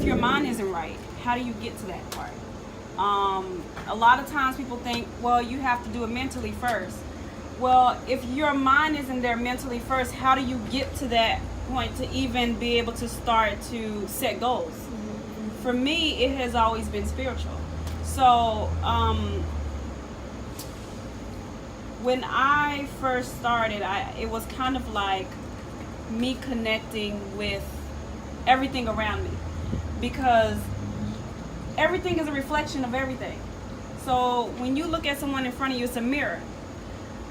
if your mind isn't right, how do you get to that part? A lot of times people think, well, you have to do it mentally first. Well, if your mind isn't there mentally first, how do you get to that point to even be able to start to set goals? For me, it has always been spiritual. So when I first started, it was kind of like me connecting with everything around me, because everything is a reflection of everything. So when you look at someone in front of you, it's a mirror.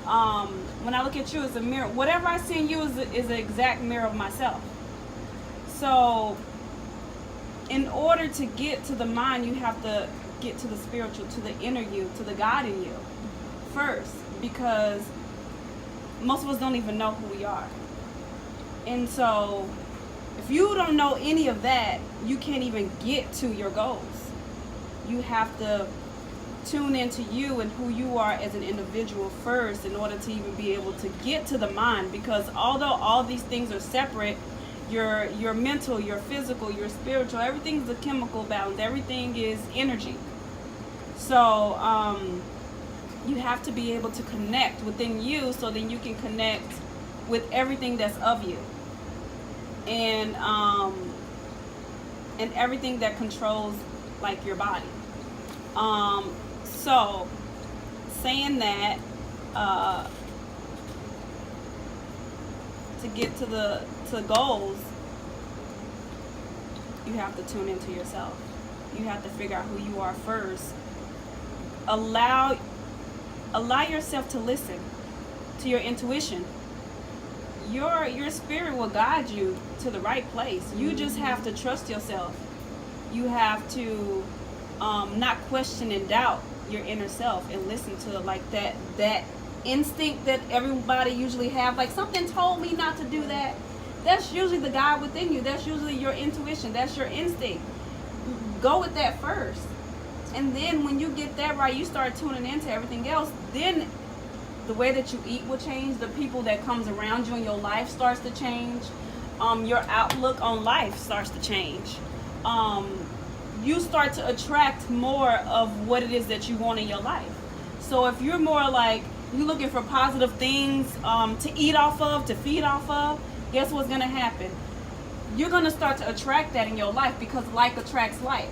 When I look at you, it's a mirror. Whatever I see in you is an exact mirror of myself. So in order to get to the mind, you have to get to the spiritual, to the inner you, to the God in you first, because most of us don't even know who we are. And so if you don't know any of that, you can't even get to your goals. You have to tune into you and who you are as an individual first in order to even be able to get to the mind, because although all these things are separate, your mental, your physical, your spiritual, everything's a chemical balance, everything is energy. So you have to be able to connect within you, so then you can connect with everything that's of you, and everything that controls like your body. So saying that, to get to goals, you have to tune into yourself. You have to figure out who you are first. Allow yourself to listen to your intuition. Your spirit will guide you to the right place. You just have to trust yourself. You have to not question and doubt your inner self, and listen to like that instinct that everybody usually have. Like, something told me not to do that. That's usually the God within you. That's usually your intuition. That's your instinct. Go with that first. And then when you get that right, you start tuning into everything else. Then the way that you eat will change. The people that comes around you in your life starts to change. Your outlook on life starts to change. You start to attract more of what it is that you want in your life. So if you're more like, you're looking for positive things to eat off of, to feed off of, guess what's going to happen? You're going to start to attract that in your life, because like attracts like.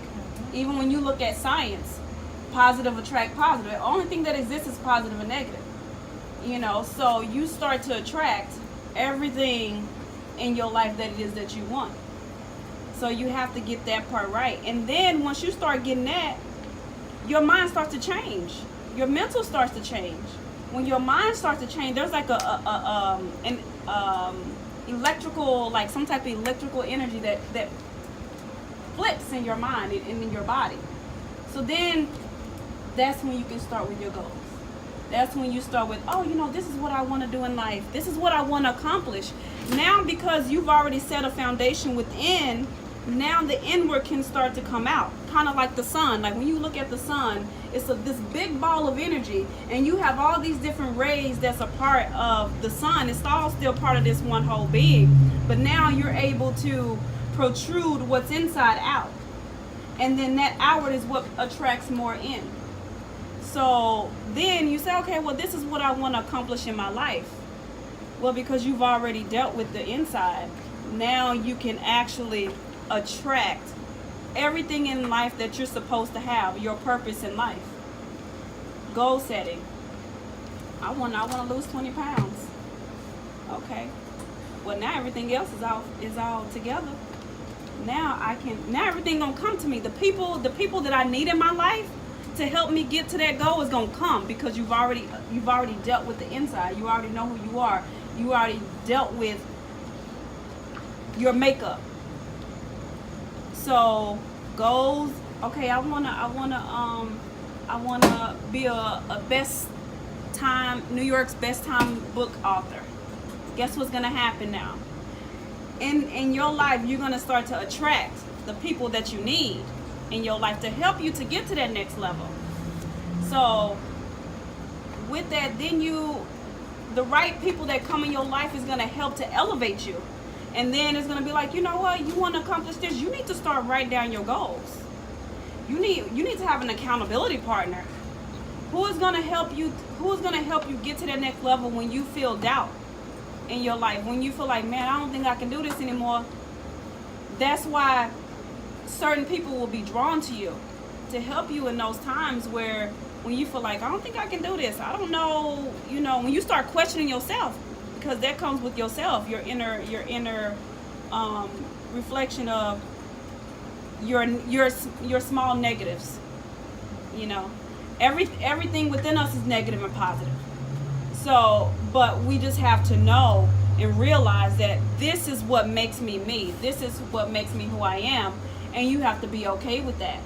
Even when you look at science, positive attract positive. The only thing that exists is positive and negative. So you start to attract everything in your life that it is that you want. So you have to get that part right. And then once you start getting that, your mind starts to change. Your mental starts to change. When your mind starts to change, there's like an electrical, like some type of electrical energy that flips in your mind and in your body. So then that's when you can start with your goals. That's when you start with, this is what I want to do in life. This is what I want to accomplish. Now, because you've already set a foundation within, now the inward can start to come out. Kind of like the sun. Like when you look at the sun, it's this big ball of energy, and you have all these different rays that's a part of the sun. It's all still part of this one whole being. But now you're able to protrude what's inside out. And then that outward is what attracts more in. So then you say, okay, well, this is what I want to accomplish in my life. Well, because you've already dealt with the inside, now you can actually attract everything in life that you're supposed to have, your purpose in life. Goal setting. I want to lose 20 pounds. Okay. Well, now everything else is all together. Now everything gonna come to me. The people that I need in my life to help me get to that goal is gonna come, because you've already dealt with the inside. You already know who you are. You already dealt with your makeup. So goals. Okay, I wanna be a New York's best time book author. Guess what's gonna happen now? In your life, you're gonna start to attract the people that you need in your life to help you to get to that next level. So with that, then the right people that come in your life is gonna help to elevate you. And then it's going to be like, you know what, you want to accomplish this, you need to start writing down your goals. You need to have an accountability partner. Who is going to help you get to that next level when you feel doubt in your life, when you feel like, man, I don't think I can do this anymore. That's why certain people will be drawn to you to help you in those times where when you feel like, I don't think I can do this, I don't know, when you start questioning yourself, because that comes with yourself, your inner reflection of your small negatives. Everything within us is negative and positive. So, but we just have to know and realize that this is what makes me me. This is what makes me who I am. And you have to be okay with that.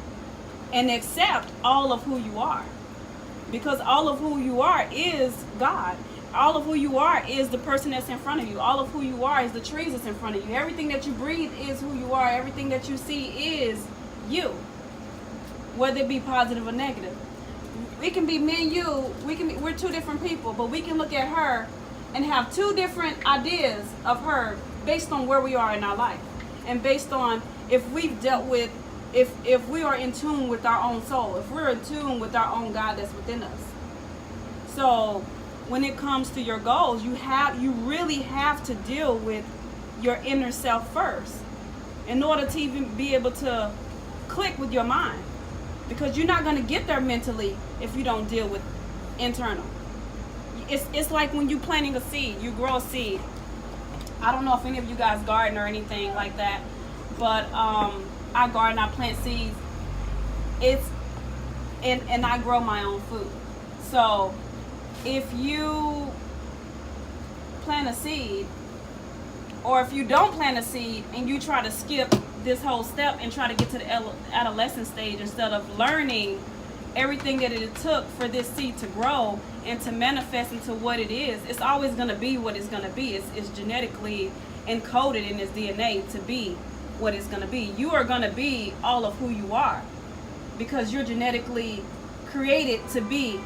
And accept all of who you are. Because all of who you are is God. All of who you are is the person that's in front of you. All of who you are is the trees that's in front of you. Everything that you breathe is who you are. Everything that you see is you. Whether it be positive or negative. It can be me and you. We're two different people, but we can look at her and have two different ideas of her based on where we are in our life, and based on if we've dealt with, if we are in tune with our own soul, if we're in tune with our own God that's within us. So when it comes to your goals, you really have to deal with your inner self first in order to even be able to click with your mind. Because you're not going to get there mentally if you don't deal with internal. It's like when you're planting a seed, you grow a seed. I don't know if any of you guys garden or anything like that, but I garden, I plant seeds. And I grow my own food. So if you plant a seed, or if you don't plant a seed and you try to skip this whole step and try to get to the adolescent stage instead of learning everything that it took for this seed to grow and to manifest into what it is, it's always going to be what it's going to be. It's genetically encoded in its DNA to be what it's going to be. You are going to be all of who you are because you're genetically created to be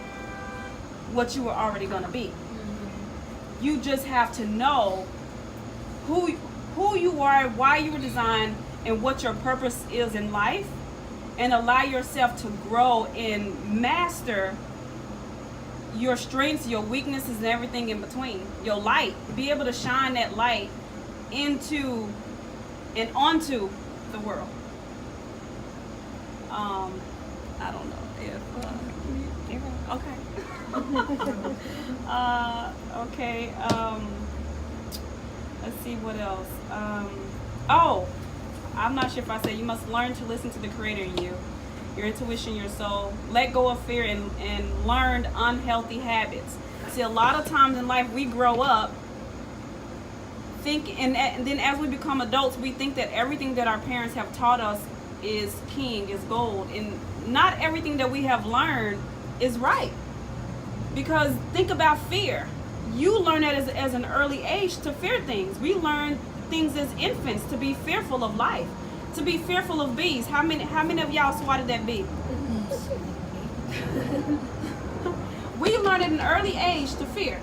what you were already going to be. Mm-hmm. You just have to know who you are, why you were designed, and what your purpose is in life, and allow yourself to grow and master your strengths, your weaknesses, and everything in between. Your light. Be able to shine that light into and onto the world. I don't know if okay. Let's see what else. I'm not sure if I said you must learn to listen to the creator in you, your intuition, your soul. Let go of fear and learn unhealthy habits. See, a lot of times in life we grow up and then as we become adults, we think that everything that our parents have taught us is king, is gold. And not everything that we have learned is right. Because think about fear. You learn that as an early age to fear things. We learn things as infants to be fearful of life, to be fearful of bees. How many of y'all swatted that bee? We learn at an early age to fear.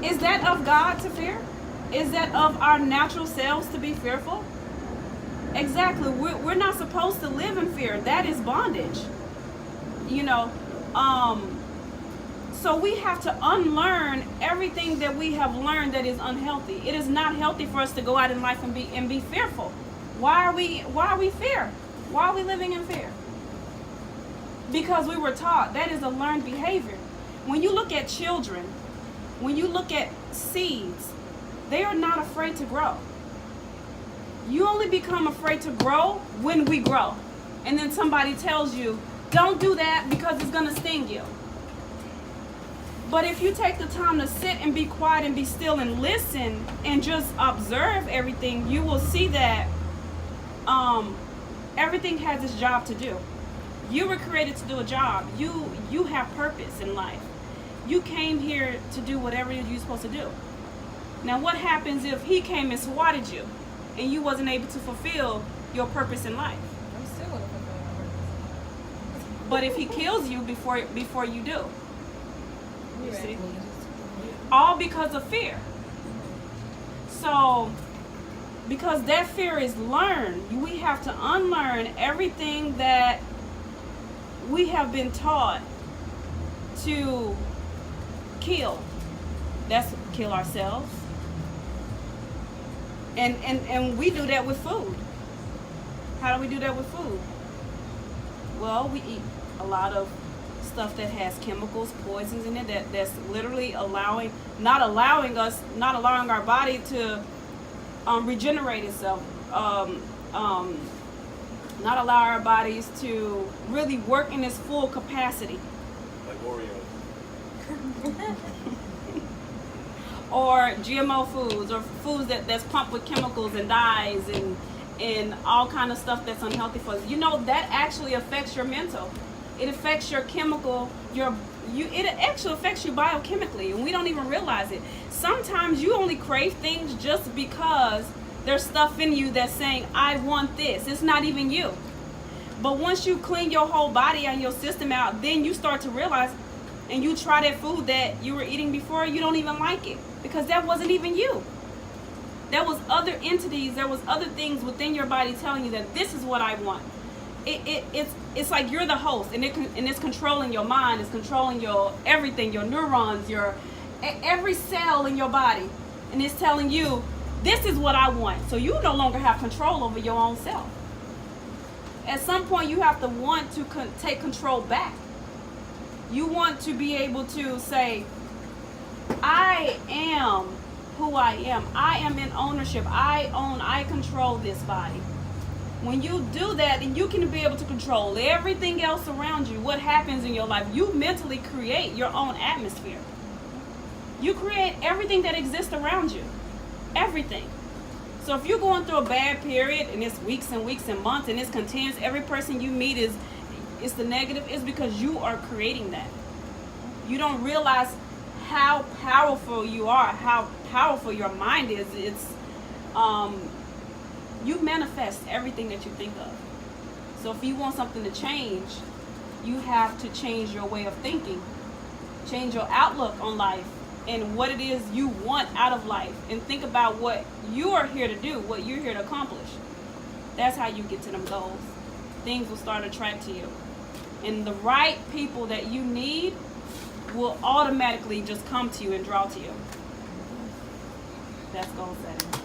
Is that of God to fear? Is that of our natural selves to be fearful? Exactly. We're not supposed to live in fear. That is bondage. So we have to unlearn everything that we have learned that is unhealthy. It is not healthy for us to go out in life and be fearful. Why are we fear? Why are we living in fear? Because we were taught. That is a learned behavior. When you look at children, when you look at seeds, they are not afraid to grow. You only become afraid to grow when we grow. And then somebody tells you, don't do that because it's going to sting you. But if you take the time to sit and be quiet and be still and listen and just observe everything, you will see that everything has its job to do. You were created to do a job. You have purpose in life. You came here to do whatever you're supposed to do. Now what happens if he came and swatted you and you wasn't able to fulfill your purpose in life? I'm still going to fulfill my purpose. But if he kills you before you do, you see? Exactly. All because of fear. So Because that fear is learned. We have to unlearn everything that we have been taught to kill. That's kill ourselves. And we do that with food. How do we do that with food? Well, we eat a lot of stuff that has chemicals, poisons in it, that's literally not allowing our body to regenerate itself, not allow our bodies to really work in its full capacity. Like Oreos. Or GMO foods, or foods that's pumped with chemicals and dyes and all kind of stuff that's unhealthy for us. That actually affects your mental. It affects your chemical, it actually affects you biochemically, and we don't even realize it. Sometimes you only crave things just because there's stuff in you that's saying, I want this. It's not even you. But once you clean your whole body and your system out, then you start to realize, and you try that food that you were eating before, you don't even like it, because that wasn't even you. There was other entities, there was other things within your body telling you that this is what I want. It's like you're the host, and it's controlling your mind, it's controlling your everything, your neurons, your every cell in your body, and it's telling you, this is what I want. So you no longer have control over your own self. At some point, you have to want to take control back. You want to be able to say, I am who I am. I am in ownership. I control this body. When you do that, then you can be able to control everything else around you, what happens in your life. You mentally create your own atmosphere. You create everything that exists around you. Everything. So if you're going through a bad period, and it's weeks and weeks and months, and it's continuous, every person you meet is the negative, it's because you are creating that. You don't realize how powerful you are, how powerful your mind is. You manifest everything that you think of. So if you want something to change, you have to change your way of thinking, change your outlook on life and what it is you want out of life, and think about what you are here to do, what you're here to accomplish. That's how you get to them goals. Things will start to attract to you, and the right people that you need will automatically just come to you and draw to you. That's goal setting.